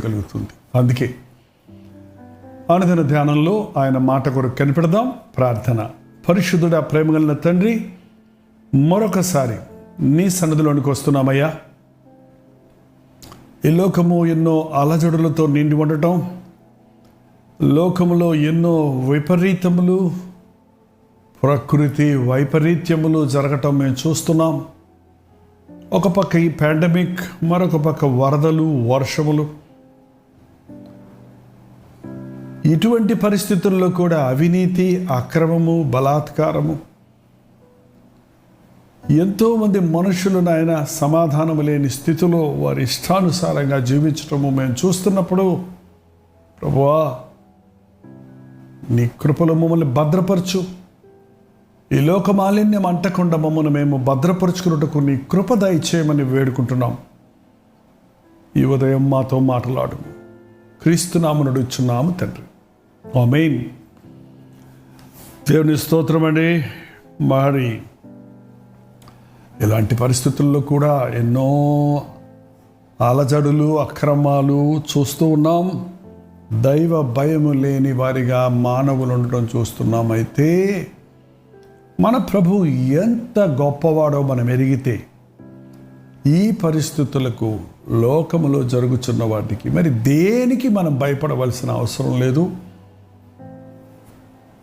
కలుగుతుంది. అందుకే అనుదిన ధ్యానంలో ఆయన మాట కొరకు కనిపెడదాం. ప్రార్థన. పరిశుద్ధుడా, ప్రేమగలిగిన తండ్రి, మరొకసారి నీ సన్నిధిలోనికి వస్తున్నామయ్యా. ఈ లోకము ఎన్నో అలజడులతో నిండి ఉండటం, లోకములో ఎన్నో విపరీతములు, ప్రకృతి వైపరీత్యములు జరగటం మేము చూస్తున్నాం. ఒక పక్క ఈ పాండమిక్, మరొక పక్క వరదలు, వర్షములు. ఇటువంటి పరిస్థితుల్లో కూడా అవినీతి, అక్రమము, బలాత్కారము, ఎంతోమంది మనుషులు నాయన సమాధానము లేని స్థితిలో వారి ఇష్టానుసారంగా జీవించటము మేము చూస్తున్నప్పుడు, ప్రభువా నీ కృపలో మమ్మల్ని భద్రపరచు. ఈ లోక మాలిన్యం అంటకుండా మమ్మల్ని మేము భద్రపరుచుకున్నట్టుకు నీ కృప దయచేయమని వేడుకుంటున్నాం. ఈ ఉదయం మాతో మాట్లాడు. క్రీస్తు నామమున అడుగుచున్నాము తండ్రి, ఆమేన్. దేవుని స్తోత్రం అండి. మరి ఇలాంటి పరిస్థితుల్లో కూడా ఎన్నో అలజడులు, అక్రమాలు చూస్తూ ఉన్నాం. దైవ భయము లేని వారిగా మానవులు ఉండటం చూస్తున్నాం. అయితే మన ప్రభు ఎంత గొప్పవాడో మనం ఎరిగితే ఈ పరిస్థితులకు, లోకములో జరుగుతున్న వాటికి మరి దేనికి మనం భయపడవలసిన అవసరం లేదు.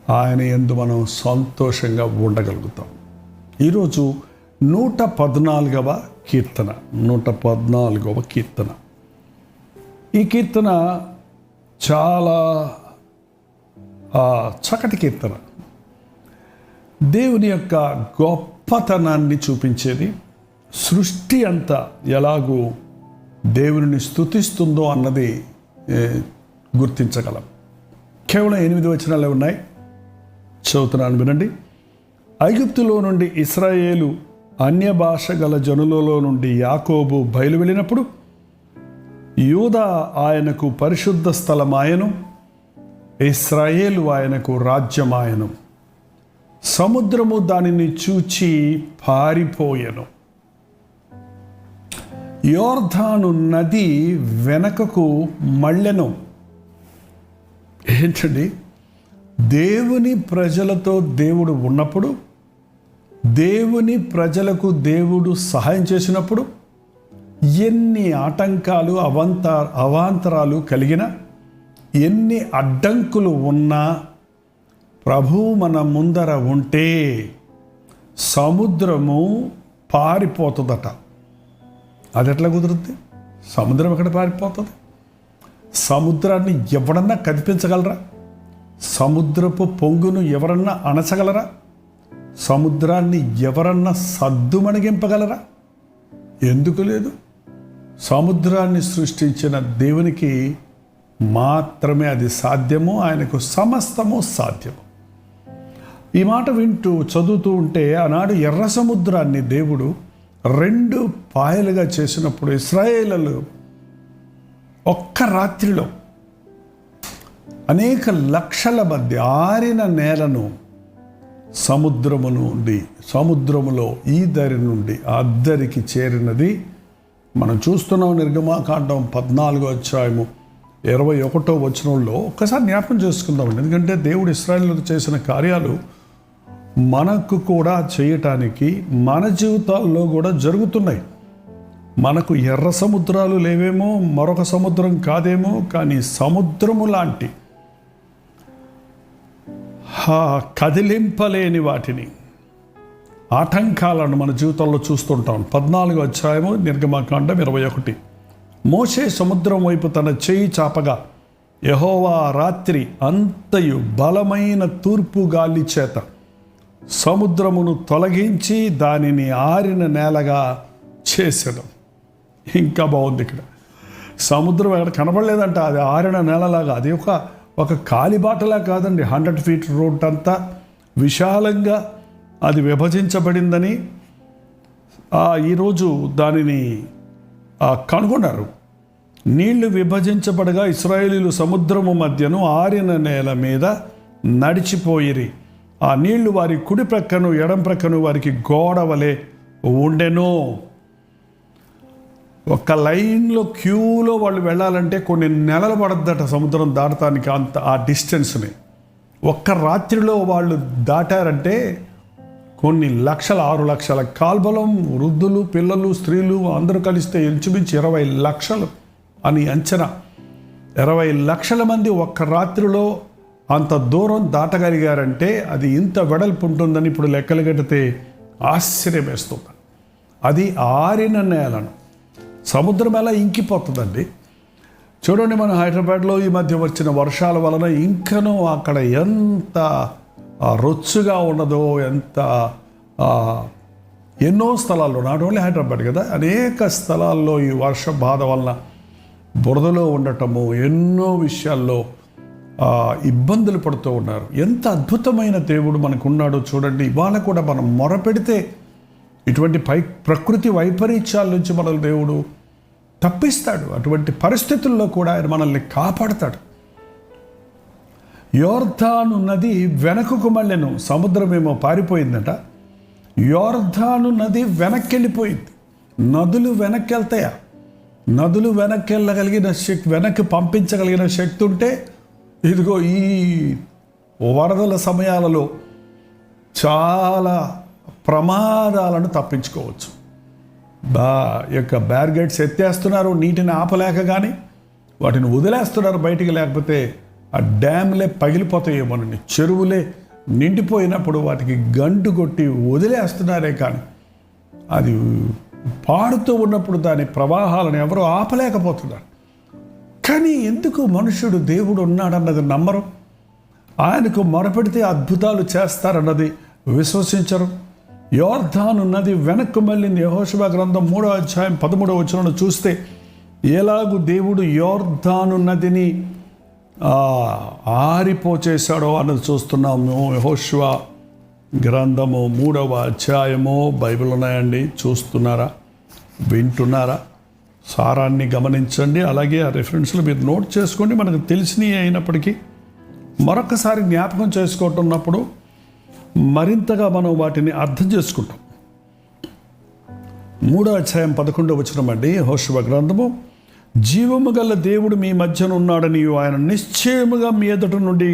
ఆయన యందు మనం సంతోషంగా ఉండగలుగుతాం. ఈరోజు 114వ కీర్తన. 114వ కీర్తన. ఈ కీర్తన చాలా చక్కటి కీర్తన. దేవుని యొక్క గొప్పతనాన్ని చూపించేది. సృష్టి అంతా ఎలాగూ దేవుని స్తుతిస్తుందో అన్నది గుర్తించగలం. కేవలం 8 వచనాలే ఉన్నాయి. చదువుతున్నాను, వినండి. ఐగుప్తులో నుండి ఇశ్రాయేలు, అన్య భాష గల జనులలో నుండి యాకోబు బయలు వెళ్ళినప్పుడు యూదా ఆయనకు పరిశుద్ధ స్థలమాయను, ఇశ్రాయేలు ఆయనకు రాజ్యమాయను. సముద్రము దానిని చూచి పారిపోయెను. యోర్దాను నది వెనకకు మళ్ళెను. ఏంటండి? దేవుని ప్రజలతో దేవుడు ఉన్నప్పుడు, దేవుని ప్రజలకు దేవుడు సహాయం చేసినప్పుడు, ఎన్ని ఆటంకాలు, అవాంతరాలు కలిగినా, ఎన్ని అడ్డంకులు ఉన్నా, ప్రభువు మన ముందర ఉంటే సముద్రము పారిపోతుందట. అది ఎట్లా కుదురుద్ది? సముద్రం ఎక్కడ పారిపోతుంది? సముద్రాన్ని ఎవడన్నా కదిపించగలరా? సముద్రపు పొంగును ఎవరన్నా అణచగలరా? సముద్రాన్ని ఎవరన్నా సద్దుమణిగింపగలరా? ఎందుకు లేదు? సముద్రాన్ని సృష్టించిన దేవునికి మాత్రమే అది సాధ్యము. ఆయనకు సమస్తము సాధ్యము. ఈ మాట వింటూ చదువుతూ ఉంటే, ఆనాడు ఎర్ర సముద్రాన్ని దేవుడు 2 పాయలుగా చేసినప్పుడు ఇశ్రాయేలీయులు ఒక్క రాత్రిలో అనేక లక్షల మధ్య ఆరిన నేలను సముద్రములో ఈ దరి నుండి ఆ అద్దరికి చేరినది మనం చూస్తున్నాం. నిర్గమాకాండం 14వ అధ్యాయము 21వ వచనంలో ఒక్కసారి జ్ఞాపకం చేసుకుందామండి. ఎందుకంటే దేవుడు ఇశ్రాయేలులకు చేసిన కార్యాలు మనకు కూడా చేయటానికి, మన జీవితాల్లో కూడా జరుగుతున్నాయి. మనకు ఎర్ర సముద్రాలు లేవేమో, మరొక సముద్రం కాదేమో, కానీ సముద్రము లాంటి కదిలింపలేని వాటిని, ఆటంకాలను మన జీవితంలో చూస్తుంటాం. 14వ అధ్యాయము నిర్గమాకాండం 21. మోషే సముద్రం వైపు తన చేయి చాపగా యెహోవా రాత్రి అంతయు బలమైన తూర్పు గాలి చేత సముద్రమును తొలగించి దానిని ఆరిన నేలగా చేసెను. ఇంకా బాగుంది. ఇక్కడ సముద్రం ఎక్కడ కనబడలేదంట. అది ఆరిన నేలలాగా, అది ఒక కాలిబాటలా కాదండి. 100 ఫీట్ రోడ్ అంతా విశాలంగా అది విభజించబడిందని ఈరోజు దానిని కనుగొన్నారు. నీళ్లు విభజించబడగా ఇశ్రాయేలీయులు సముద్రము మధ్యను ఆరిన నేల మీద నడిచిపోయిరి. ఆ నీళ్లు వారి కుడి ప్రక్కను ఎడం ప్రక్కను వారికి గోడ వలె ఉండెను. ఒక లైన్లో క్యూలో వాళ్ళు వెళ్ళాలంటే కొన్ని నెలలు పడద్దట సముద్రం దాటడానికి, అంత ఆ డిస్టెన్స్ని. ఒక్క రాత్రిలో వాళ్ళు దాటారంటే కొన్ని లక్షల, 6 లక్షల కాల్బలం, వృద్ధులు, పిల్లలు, స్త్రీలు అందరూ కలిస్తే ఇంచుమించు 20 లక్షలు అని అంచనా. 20 లక్షల మంది ఒక్క రాత్రిలో అంత దూరం దాటగలిగారంటే అది ఇంత వెడల్పు ఉంటుందని ఇప్పుడు లెక్కలు కడితే ఆశ్చర్యం వేస్తుంది. అది ఆరిన నేలను, సముద్రం ఎలా ఇంకిపోతుందండి. చూడండి, మన హైదరాబాద్లో ఈ మధ్య వచ్చిన వర్షాల వలన ఇంకనూ అక్కడ ఎంత రొచ్చుగా ఉన్నదో, ఎంత ఎన్నో స్థలాల్లో, నాట్ ఓన్లీ హైదరాబాద్ కదా, అనేక స్థలాల్లో ఈ వర్ష బాధ వలన బురదలో ఉండటము, ఎన్నో విషయాల్లో ఇబ్బందులు పడుతూ ఉన్నారు. ఎంత అద్భుతమైన దేవుడు మనకున్నాడో చూడండి. ఇవాళ కూడా మనం మొరపెడితే ఇటువంటి ప్రకృతి వైపరీత్యాల నుంచి మనల్ని దేవుడు తప్పిస్తాడు. అటువంటి పరిస్థితుల్లో కూడా ఆయన మనల్ని కాపాడతాడు. యోర్దాను నది వెనకకు మళ్ళెను, సముద్రమేమో పారిపోయిందట. యోర్దాను నది వెనక్కి వెళ్ళిపోయింది. నదులు వెనక్కి వెళ్తాయా? నదులు వెనక్కి వెళ్ళగలిగిన శక్తి, వెనక్కి పంపించగలిగిన శక్తి ఉంటే ఇదిగో ఈ వరదల సమయాలలో చాలా ప్రమాదాలను తప్పించుకోవచ్చు. యొక్క బ్యారిగేడ్స్ ఎత్తేస్తున్నారు, నీటిని ఆపలేక, కానీ వాటిని వదిలేస్తున్నారు బయటికి. లేకపోతే ఆ డ్యామ్లే పగిలిపోతాయేమోనండి. చెరువులే నిండిపోయినప్పుడు వాటికి గంటు కొట్టి వదిలేస్తున్నారే, కానీ అది పాడుతూ ఉన్నప్పుడు దాని ప్రవాహాలను ఎవరూ ఆపలేకపోతున్నారు. కానీ ఎందుకు మనుషుడు దేవుడు ఉన్నాడన్నది నమ్మరు, ఆయనకు మొరపెడితే అద్భుతాలు చేస్తారన్నది విశ్వసించరు. యోర్దాను నది వెనక్కు మళ్ళింది. యెహోషువ గ్రంథం 3వ అధ్యాయం 13వ వచనంలో చూస్తే ఎలాగూ దేవుడు యోర్దాను నదిని ఆరిపోచేశాడో అన్నది చూస్తున్నాము. యెహోషువ గ్రంథము 3వ అధ్యాయము బైబిల్ ఉన్నాయండి, చూస్తున్నారా, వింటున్నారా? సారాన్ని గమనించండి. అలాగే ఆ రెఫరెన్స్లు మీరు నోట్ చేసుకోండి. మనకు తెలిసినవి అయినప్పటికీ మరొకసారి జ్ఞాపకం చేసుకుంటున్నప్పుడు మరింతగా మనం వాటిని అర్థం చేసుకుంటాం. 3వ అధ్యాయం 11వ వచనం అండి, యెహోషువ గ్రంథము. జీవము గల దేవుడు మీ మధ్యన ఉన్నాడని ఆయన నిశ్చయముగా మీ ఎదుట నుండి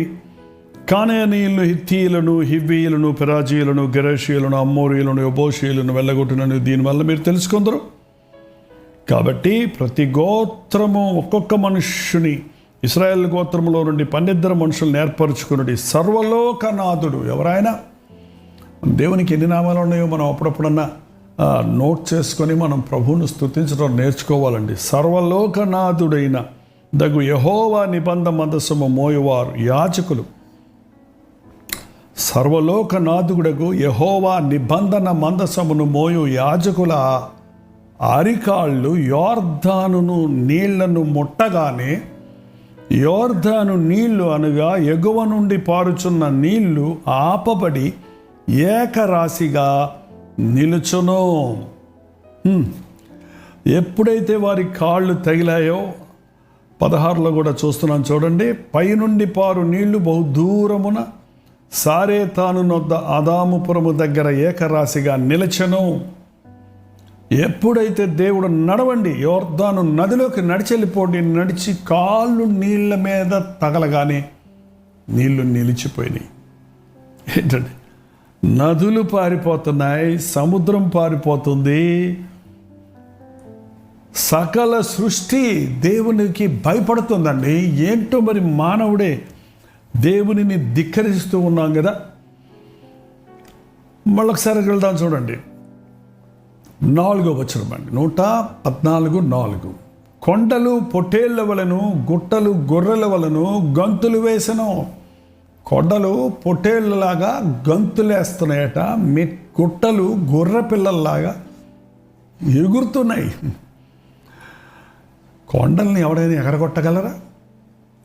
కానానీయులను, హిత్తీయులను, హివ్వీయులను, పెరాజీయులను, గెరషీయులను, అమ్మోరీయులను, యెబూసీయులను వెళ్ళగొట్టినని దీనివల్ల మీరు తెలుసుకుందరు. కాబట్టి ప్రతి గోత్రము ఒక్కొక్క మనుష్యుని, ఇశ్రాయేల్ గోత్రములో నుండి 12 మనుషులను ఏర్పరచుకున్నది సర్వలోకనాథుడు. ఎవరైనా దేవునికి ఎన్ని నామాలు ఉన్నాయో మనం అప్పుడప్పుడన్నా నోట్ చేసుకొని మనం ప్రభువును స్తుతించడం నేర్చుకోవాలండి. సర్వలోకనాథుడైన దగు యెహోవా నిబంధన మందసము మోయువారు యాజకులు. సర్వలోకనాథుడగు యెహోవా నిబంధన మందసమును మోయు యాజకుల అరికాళ్ళు యోర్దానును నీళ్లను ముట్టగానే యోర్దాను నీళ్లు అనగా ఎగువ నుండి పారుచున్న నీళ్లు ఆపబడి ఏకరాశిగా నిలుచును. ఎప్పుడైతే వారి కాళ్ళు తగిలాయో 16లో కూడా చూస్తున్నాం చూడండి. పైనుండి పారు నీళ్లు బహుదూరమున సారేతాను నొద్ద అదాముపురము దగ్గర ఏకరాశిగా నిలచెను. ఎప్పుడైతే దేవుడు నడవండి, యోర్దాను నదిలోకి నడిచెళ్ళిపోండి, నడిచి కాళ్ళు నీళ్ళ మీద తగలగానే నీళ్లు నిలిచిపోయినాయి. ఏంటండి, నదులు పారిపోతున్నాయి, సముద్రం పారిపోతుంది, సకల సృష్టి దేవునికి భయపడుతుందండి. ఏంటో మరి మానవుడే దేవునిని ధిక్కరిస్తూ ఉన్నాం కదా. మళ్ళొకసారి వెళ్దాం చూడండి. 4వ వచనం అండి, 114:4. కొండలు పొట్టేళ్ల వలను, గుట్టలు గొర్రెల వలను గంతులు వేసెను. కొండలు పొట్టేళ్లలాగా గంతులేస్తున్నాయట, గుట్టలు గొర్రె పిల్లల్లాగా ఎగురుతున్నాయి. కొండల్ని ఎవరైనా ఎగరగొట్టగలరా?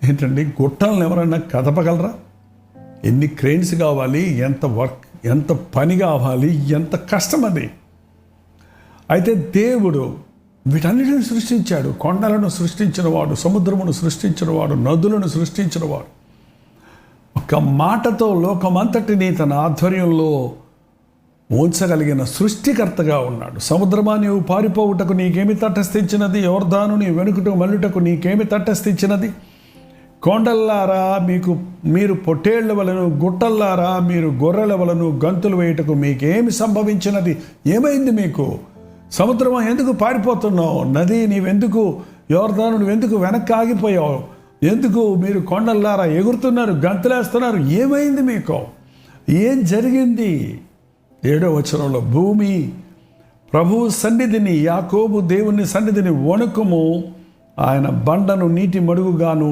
ఏంటండి, గుట్టలను ఎవరైనా కదపగలరా? ఎన్ని క్రెయిన్స్ కావాలి, ఎంత వర్క్, ఎంత పని కావాలి, ఎంత కష్టం అది. అయితే దేవుడు వీటన్నిటిని సృష్టించాడు. కొండలను సృష్టించినవాడు, సముద్రమును సృష్టించినవాడు, నదులను సృష్టించినవాడు. ఒక మాటతో లోకమంతటిని తన ఆధ్వర్యంలో ఉంచగలిగిన సృష్టికర్తగా ఉన్నాడు. సముద్రమా నీవు పారిపోవుటకు నీకేమి తటస్థించినది? యోర్దాను నీ వెనుకట మల్లుటకు నీకేమి తటస్థించినది? కొండల్లారా మీరు పొట్టేళ్ల వలను, గుట్టల్లారా మీరు గొర్రెల వలను గంతులు వేయుటకు మీకేమి సంభవించినది? ఏమైంది మీకు? సముద్రమా ఎందుకు పారిపోతున్నావు? నది నీవెందుకు, యోర్దాను నువ్వెందుకు వెనక్కి ఆగిపోయావు? ఎందుకు మీరు కొండల్లారా ఎగురుతున్నారు, గంతులేస్తున్నారు? ఏమైంది మీకు? ఏం జరిగింది? 7వ వచనంలో, భూమి ప్రభువు సన్నిధిని, యాకోబు దేవుని సన్నిధిని వణుకుము. ఆయన బండను నీటి మడుగుగాను,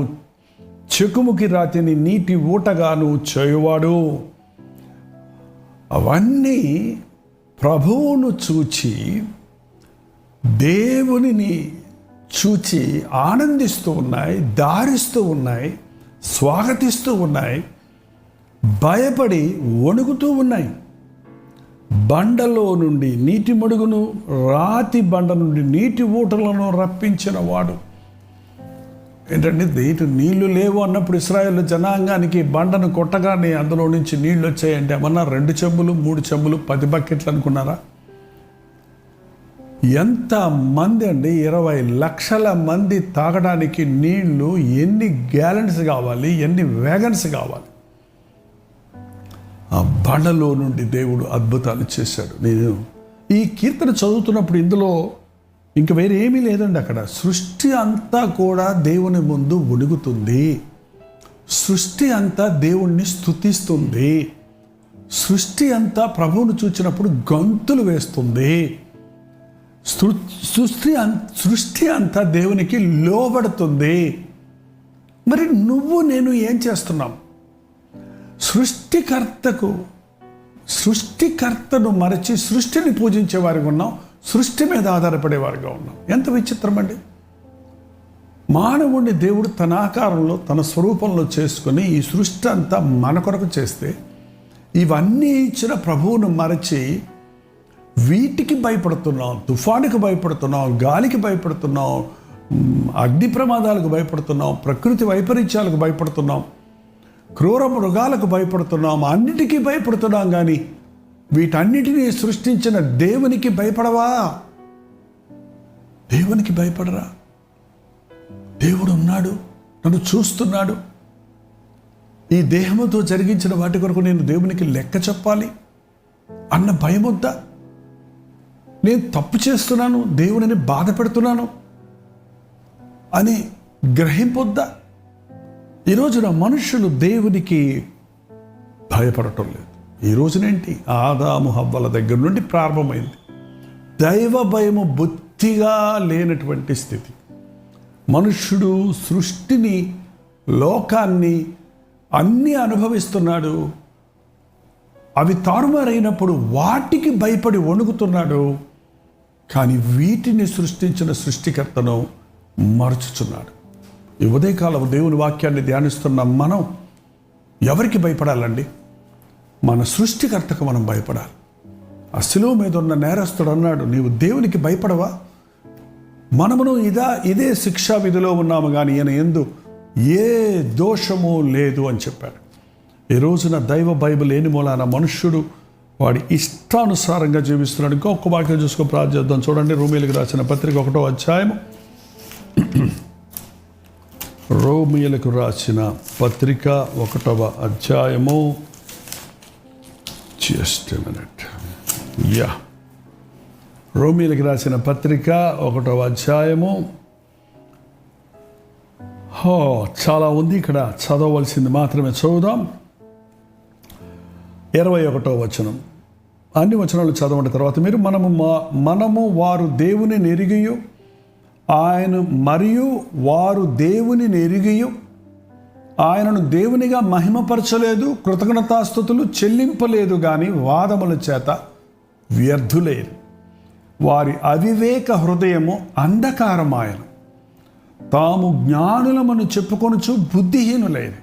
చెకుముకి రాతిని నీటి ఊటగాను చేయువాడు. అవన్నీ ప్రభువును చూచి, దేవునిని చూచి ఆనందిస్తూ ఉన్నాయి, దారిస్తూ ఉన్నాయి, స్వాగతిస్తూ ఉన్నాయి, భయపడి వణుకుతూ ఉన్నాయి. బండలో నుండి నీటి మడుగును, రాతి బండ నుండి నీటి ఊటలను రప్పించిన వాడు. ఏంటంటే నీళ్లు లేవు అన్నప్పుడు ఇశ్రాయేలు జనాంగానికి బండను కొట్టగానే అందులో నుంచి నీళ్ళు వచ్చాయంటే ఏమన్నా 2 చెంబులు 3 చెంబులు 10 బకెట్లు అనుకున్నారా? ఎంత మంది అండి? 20 లక్షల మంది తాగడానికి నీళ్లు ఎన్ని గ్యాలన్స్ కావాలి, ఎన్ని వ్యాగన్స్ కావాలి? ఆ బండలో నుండి దేవుడు అద్భుతాలు చేశాడు. నేను ఈ కీర్తన చదువుతున్నప్పుడు ఇందులో ఇంక వేరే ఏమీ లేదండి. అక్కడ సృష్టి అంతా కూడా దేవుని ముందు వణుకుతుంది. సృష్టి అంతా దేవుణ్ణి స్తుతిస్తుంది. సృష్టి అంతా ప్రభువును చూచినప్పుడు గంతులు వేస్తుంది. సృష్టి అంతా దేవునికి లోబడుతుంది. మరి నువ్వు నేను ఏం చేస్తున్నాం? సృష్టికర్తను మరచి సృష్టిని పూజించే వారిగా ఉన్నాం, సృష్టి మీద ఆధారపడేవారిగా ఉన్నాం. ఎంత విచిత్రం అండి! మానవుడిని దేవుడు తన ఆకారంలో, తన స్వరూపంలో చేసుకుని ఈ సృష్టి అంతా మన కొరకు చేస్తే, ఇవన్నీ ఇచ్చిన ప్రభువును మరచి వీటికి భయపడుతున్నాం, తుఫానుకి భయపడుతున్నాం, గాలికి భయపడుతున్నాం, అగ్ని ప్రమాదాలకు భయపడుతున్నాం, ప్రకృతి వైపరీత్యాలకు భయపడుతున్నాం, క్రూర మృగాలకు భయపడుతున్నాం, అన్నిటికీ భయపడుతున్నాం. కానీ వీటన్నిటినీ సృష్టించిన దేవునికి భయపడవా? దేవునికి భయపడరా? దేవుడు ఉన్నాడు, నన్ను చూస్తున్నాడు. ఈ దేహముతో జరిగించిన వాటి కొరకు నేను దేవునికి లెక్క చెప్పాలి అన్న భయం వద్దా? నేను తప్పు చేస్తున్నాను, దేవునిని బాధ పెడుతున్నాను అని గ్రహింపొద్దా? ఈ రోజున మనుషులు దేవునికి భయపడటం లేదు. ఈ రోజునేంటి? ఆదాము హవ్వల దగ్గర నుండి ప్రారంభమైంది. దైవ భయము బొత్తిగా లేనటువంటి స్థితి. మనుష్యుడు సృష్టిని, లోకాన్ని అన్నీ అనుభవిస్తున్నాడు. అవి తారుమారైనప్పుడు వాటికి భయపడి వణుకుతున్నాడు. కానీ వీటిని సృష్టించిన సృష్టికర్తను మరచుచున్నాడు. ఈ ఉదయకాలం దేవుని వాక్యాన్ని ధ్యానిస్తున్న మనం ఎవరికి భయపడాలండి? మన సృష్టికర్తకు మనం భయపడాలి. ఆ శిలువ మీద ఉన్న నేరస్తుడు అన్నాడు, నీవు దేవునికి భయపడవా? మనమును ఇదే శిక్షా విధిలో ఉన్నాము, కానీ ఈయన యందు ఏ దోషము లేదు అని చెప్పాడు. ఈ రోజున దైవ బైబిల్ లేని మూలాన మనుష్యుడు వాడి ఇష్టానుసారంగా జీవిస్తున్నాడు. ఇంకొక వాక్యం చూసుకొని ప్రార్థన చేద్దాం. చూడండి, రోమీయులకు రాసిన పత్రిక 1వ అధ్యాయము. రోమీయులకు రాసిన పత్రిక 1వ అధ్యాయము. Just a minute. రోమీయులకు రాసిన పత్రిక 1వ అధ్యాయము. చాలా ఉంది ఇక్కడ, చదవలసింది మాత్రమే చదువుదాం. 21వ వచనం. అన్ని వచనాలు చదవండి తర్వాత మీరు. మనము వారు దేవుని ఎరిగియు, ఆయన మరియు వారు దేవుని ఎరిగియు ఆయనను దేవునిగా మహిమపరచలేదు, కృతజ్ఞతాస్తుతులు చెల్లింపలేదు, కానీ వాదముల చేత వ్యర్థులేరు. వారి అవివేక హృదయము అంధకారమాయను, తాము జ్ఞానులమని చెప్పుకొనుచు బుద్ధిహీనులైన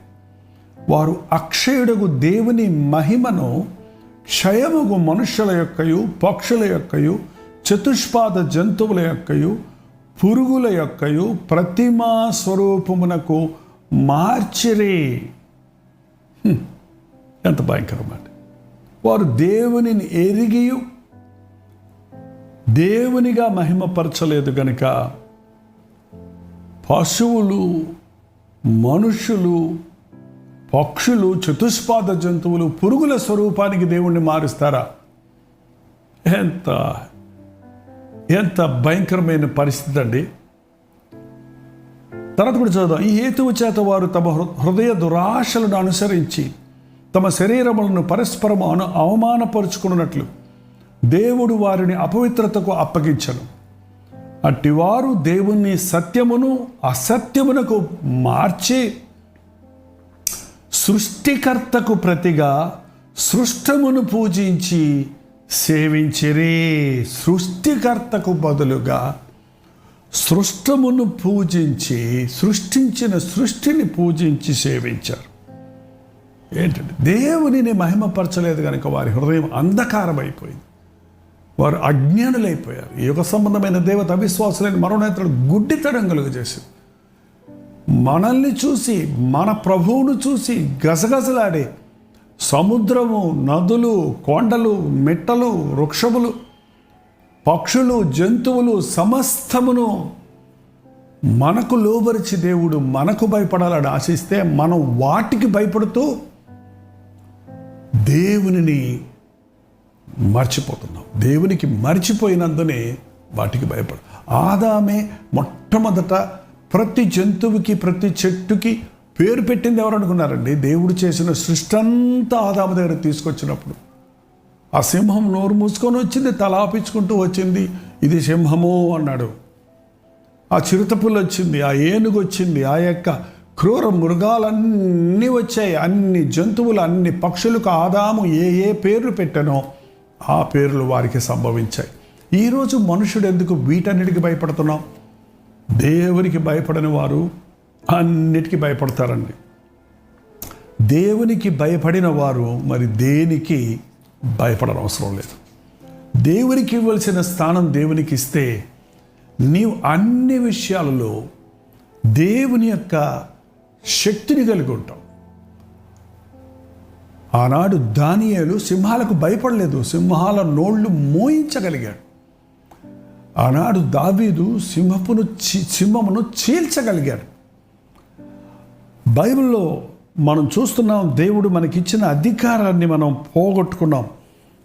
వారు అక్షయుడగు దేవుని మహిమను క్షయముగు మనుష్యుల యొక్కయు, పక్షుల యొక్కయు, చతుష్పాద జంతువుల యొక్కయు, పురుగుల యొక్కయు ప్రతిమా స్వరూపమునకు మార్చిరి. ఎంత భయంకరమాట! వారు దేవునిని ఎరిగి దేవునిగా మహిమపరచలేదు గనుక పశువులు, మనుషులు, పక్షులు, చతుష్పాద జంతువులు, పురుగుల స్వరూపానికి దేవుణ్ణి మారుస్తారా? ఎంత ఎంత భయంకరమైన పరిస్థితి అండి. తర్వాత కూడా చదువుదాం. ఈ హేతువు చేత వారు తమ హృదయ దురాశలను అనుసరించి తమ శరీరములను పరస్పరము అవమానపరుచుకున్నట్లు దేవుడు వారిని అపవిత్రతకు అప్పగించను. అట్టివారు దేవుని సత్యమును అసత్యమునకు మార్చి సృష్టికర్తకు ప్రతిగా సృష్టమును పూజించి సేవించిరి. సృష్టికర్తకు బదులుగా సృష్టమును పూజించి, సృష్టించిన సృష్టిని పూజించి సేవించారు. ఏంటంటే దేవునిని మహిమపరచలేదు కనుక వారి హృదయం అంధకారమైపోయింది. వారు అజ్ఞానులైపోయారు. ఈ యుగ సంబంధమైన దేవత అవిశ్వాసులైన మరోనేతలు గుడ్డితనం కలుగజేసి మనల్ని చూసి, మన ప్రభువును చూసి గజగజలాడే సముద్రము, నదులు, కొండలు, మిట్టలు, వృక్షములు, పక్షులు, జంతువులు సమస్తమును మనకు లోబరిచి దేవుడు మనకు భయపడాలని ఆశిస్తే మనం వాటికి భయపడుతూ దేవునిని మర్చిపోతున్నాం. దేవునికి మర్చిపోయినందునే వాటికి భయపడు. ఆదామే మొట్టమొదట ప్రతి జంతువుకి, ప్రతి చెట్టుకి పేరు పెట్టింది ఎవరు అనుకున్నారండి? దేవుడు చేసిన సృష్టి అంతా ఆదాము దగ్గర తీసుకొచ్చినప్పుడు ఆ సింహం నోరు మూసుకొని వచ్చింది, తలాపించుకుంటూ వచ్చింది, ఇది సింహము అన్నాడు. ఆ చిరుతపులు వచ్చింది, ఆ ఏనుగు వచ్చింది, ఆ యొక్క క్రూర మృగాలన్నీ వచ్చాయి. అన్ని జంతువులు, అన్ని పక్షులకు ఆదాము ఏ పేర్లు పెట్టానో ఆ పేర్లు వారికి సంభవించాయి. ఈరోజు మనుషుడు ఎందుకు వీటన్నిటికీ భయపడుతున్నాం? దేవునికి భయపడని వారు అన్నిటికీ భయపడతారండి. దేవునికి భయపడిన వారు మరి దేనికి భయపడని అవసరం లేదు. దేవునికి ఇవ్వాల్సిన స్థానం దేవునికి ఇస్తే నీవు అన్ని విషయాలలో దేవుని యొక్క శక్తిని కలిగి ఉంటావు. ఆనాడు దానియేలు సింహాలకు భయపడలేదు, సింహాల నోళ్లు మోయించగలిగాడు. ఆనాడు దావీదు సింహమును చీల్చగలిగాడు. బైబిల్లో మనం చూస్తున్నాం, దేవుడు మనకిచ్చిన అధికారాన్ని మనం పోగొట్టుకున్నాం.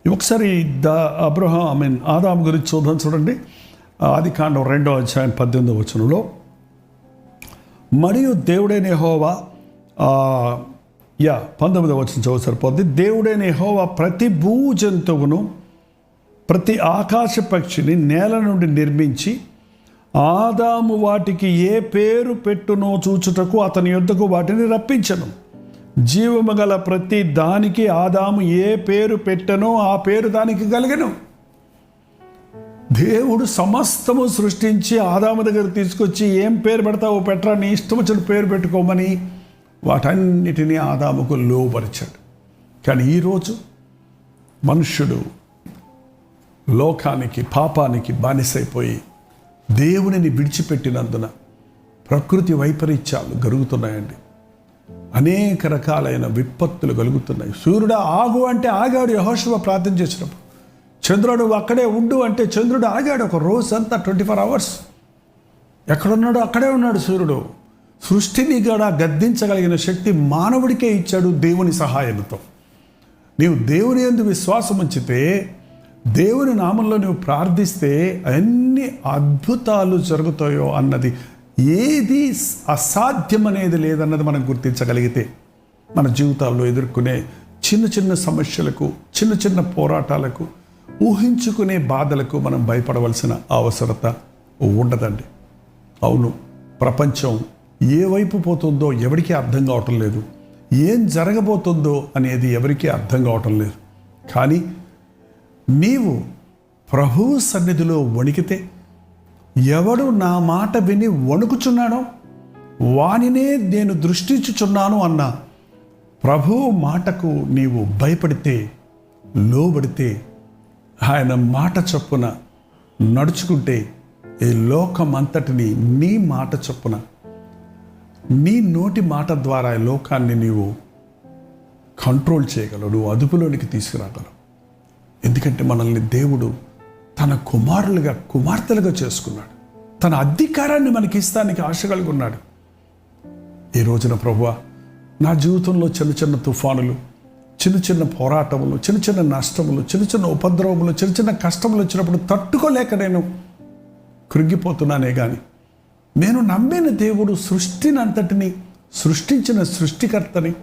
ఒకసారి ఆదాము గురించి చూడండి. ఆదికాండం 2వ అధ్యాయం 18వ వచనంలో, మరియు దేవుడైన యెహోవా 19వ వచనం చదువు సరిపోద్ది. దేవుడైన యెహోవా ప్రతి భూ జంతువును, ప్రతి ఆకాశ పక్షిని నేల నుండి నిర్మించి ఆదాము వాటికి ఏ పేరు పెట్టునో చూచుటకు అతని యొద్దకు వాటిని రప్పించను. జీవము గల ప్రతి దానికి ఆదాము ఏ పేరు పెట్టనో ఆ పేరు దానికి కలిగెను. దేవుడు సమస్తము సృష్టించి ఆదాము దగ్గర తీసుకొచ్చి ఏం పేరు పెడతావో పెట్టరా, నీ ఇష్టం వచ్చిన పేరు పెట్టుకోమని వాటన్నిటినీ ఆదాముకు లోబరిచాడు. కానీ ఈరోజు మనుష్యుడు లోకానికి, పాపానికి బానిసైపోయి దేవునిని విడిచిపెట్టినందున ప్రకృతి వైపరీత్యాలు కలుగుతున్నాయండి. అనేక రకాలైన విపత్తులు కలుగుతున్నాయి. సూర్యుడు ఆగు అంటే ఆగాడు యెహోషువ ప్రార్థన చేసినప్పుడు. చంద్రుడు అక్కడే ఉండు అంటే చంద్రుడు ఆగాడు. ఒక రోజంతా 24 hours ఎక్కడున్నాడో అక్కడే ఉన్నాడు సూర్యుడు. సృష్టిని కూడా గద్దించగలిగిన శక్తి మానవుడికే ఇచ్చాడు దేవుని సహాయంతో. నీవు దేవుని యందు విశ్వాసం ఉంచితే, దేవుని నామంలో నువ్వు ప్రార్థిస్తే ఎన్ని అద్భుతాలు జరుగుతాయో అన్నది, ఏది అసాధ్యమనేది లేదన్నది మనం గుర్తించగలిగితే మన జీవితాల్లో ఎదుర్కొనే చిన్న చిన్న సమస్యలకు, చిన్న చిన్న పోరాటాలకు, ఊహించుకునే బాధలకు మనం భయపడవలసిన అవసరత ఉండదండి. అవును, ప్రపంచం ఏ వైపు పోతుందో ఎవరికీ అర్థం కావటం లేదు. ఏం జరగబోతుందో అనేది ఎవరికీ అర్థం కావటం లేదు. కానీ నీవు ప్రభువు సన్నిధిలో వణికితే, ఎవడు నా మాట విని వణుకుచున్నాడో వానినే నేను దృష్టించుచున్నాను అన్న ప్రభువు మాటకు నీవు భయపడితే, లోబడితే, ఆయన మాట చొప్పున నడుచుకుంటే, ఈ లోకమంతటిని నీ మాట చొప్పున, నీ నోటి మాట ద్వారా ఈ లోకాన్ని నీవు కంట్రోల్ చేయగలవు, నువ్వు అదుపులోనికి తీసుకురాగలవు. ఎందుకంటే మనల్ని దేవుడు తన కుమారులుగా కుమార్తెలుగా చేసుకున్నాడు. తన అధికారాన్ని మనకి ఇస్తానికి ఆశ కలిగి ఉన్నాడు. ఈ రోజున ప్రభువా, నా జీవితంలో చిన్న చిన్న తుఫానులు, చిన్న చిన్న పోరాటములు, చిన్న చిన్న నష్టములు, చిన్న చిన్న ఉపద్రవములు, చిన్న చిన్న కష్టములు వచ్చినప్పుడు తట్టుకోలేక నేను కృంగిపోతున్నానే కానీ, నేను నమ్మిన దేవుడు సృష్టిని అంతటిని సృష్టించిన సృష్టికర్తని,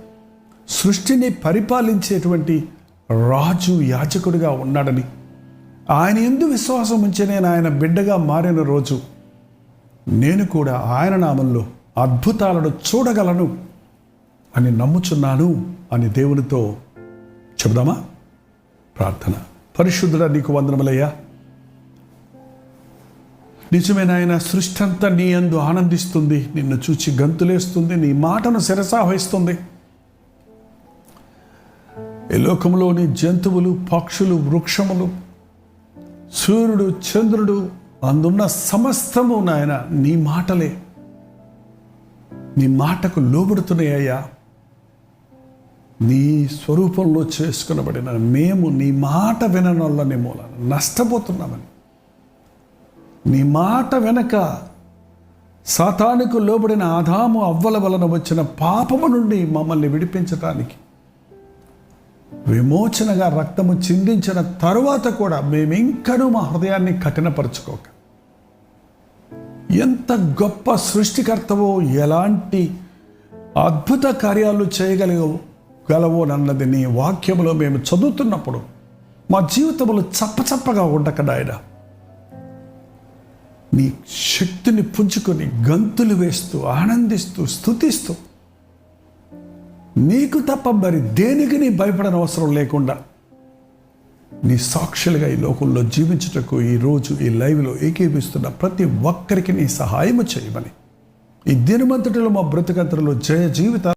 సృష్టిని పరిపాలించేటువంటి రాజు యాజకుడిగా ఉన్నాడని, ఆయన యందు విశ్వాసం ఉంచి నేను ఆయన బిడ్డగా మారిన రోజు నేను కూడా ఆయన నామంలో అద్భుతాలను చూడగలను అని నమ్ముచున్నాను అని దేవునితో చెబుదామా? ప్రార్థన. పరిశుద్ధుడా, నీకు వందనములయ్యా. నిజమే నాయన, సృష్టి అంతా నీ యందు ఆనందిస్తుంది, నిన్ను చూచి గంతులేస్తుంది, నీ మాటను శిరసావహిస్తుంది. ఈ లోకంలోని జంతువులు, పక్షులు, వృక్షములు, సూర్యుడు, చంద్రుడు, అందున్న సమస్తము నాయన నీ మాటలే, నీ మాటకు లోబడుతున్నాయ్యా. నీ స్వరూపంలో చేసుకునబడిన మేము నీ మాట విననొల్లని మూలన నష్టపోతున్నామని, నీ మాట వెనక సాతానుకు లోబడిన ఆదాము అవ్వల వలన వచ్చిన పాపము నుండి మమ్మల్ని విడిపించటానికి విమోచనగా రక్తము చిందించిన తరువాత కూడా మేమింకనూ మా హృదయాన్ని కఠినపరచుకోక, ఎంత గొప్ప సృష్టికర్తవో, ఎలాంటి అద్భుత కార్యాలు చేయగలవోనన్నది నీ వాక్యములో మేము చదువుతున్నప్పుడు మా జీవితములు చప్పచప్పగా ఉండక నాయనా, నీ శక్తిని పుంజుకొని గంతులు వేస్తూ ఆనందిస్తూ స్తుతిస్తూ నీకు తప్ప మరి దేనికి నీ భయపడని అవసరం లేకుండా నీ సాక్షులుగా ఈ లోకంలో జీవించుటకు ఈరోజు ఈ లైవ్లో ఏకీపిస్తున్న ప్రతి ఒక్కరికి నీ సహాయము చేయమని, ఈ దినమంతటిలో మా బ్రతుకంతలో జయ జీవిత